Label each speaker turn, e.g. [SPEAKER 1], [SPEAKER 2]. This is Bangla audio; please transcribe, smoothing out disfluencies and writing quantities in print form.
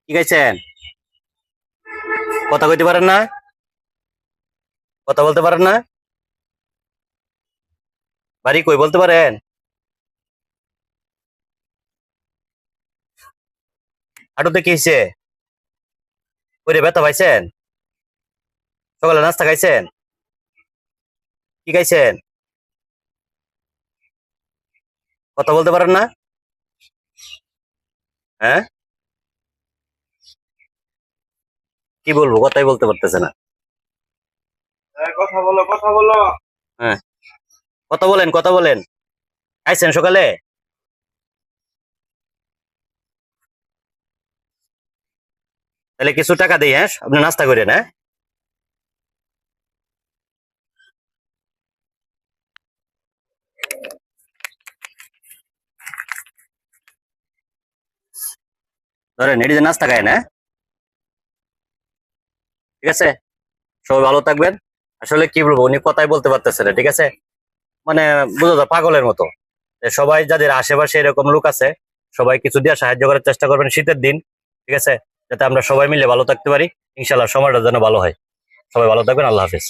[SPEAKER 1] কি খাইছেন? কথা কইতে পারেন না? কথা বলতে পারেন না? বাড়ি কই বলতে পারেন? হাঁটুতে কি হয়েছে? ওই রে ব্যথা পাইছেন? সকালে নাস্তা খাইছেন? কি খাইছেন? কথা বলতে পারেন না? হ্যাঁ, কি বলবো, কথাই বলতে পারতেছে না।
[SPEAKER 2] কথা বলো কথা বলো।
[SPEAKER 1] হ্যাঁ, কথা বলেন, কথা বলেন। খাইছেন সকালে? তাহলে কিছু টাকা দিই, হ্যাঁ, আপনি নাস্তা করেন, হ্যাঁ। ধরেন, এটি যে নাস্তা খায় না, ঠিক আছে। সবাই ভালো থাকবেন। আসলে কি বলবো, উনি কথাই বলতে পারতেছে না, ঠিক আছে। মানে বুঝো তো, পাগলের মতো। সবাই যাদের আশেপাশে এরকম লোক আছে, সবাই কিছু দিয়ে সাহায্য করার চেষ্টা করবেন শীতের দিন, ঠিক আছে, যাতে আমরা সবাই মিলে ভালো থাকতে পারি। ইনশাল্লাহ সমাজটা যেন ভালো হয়। সবাই ভালো থাকবেন, আল্লাহ হাফিজ।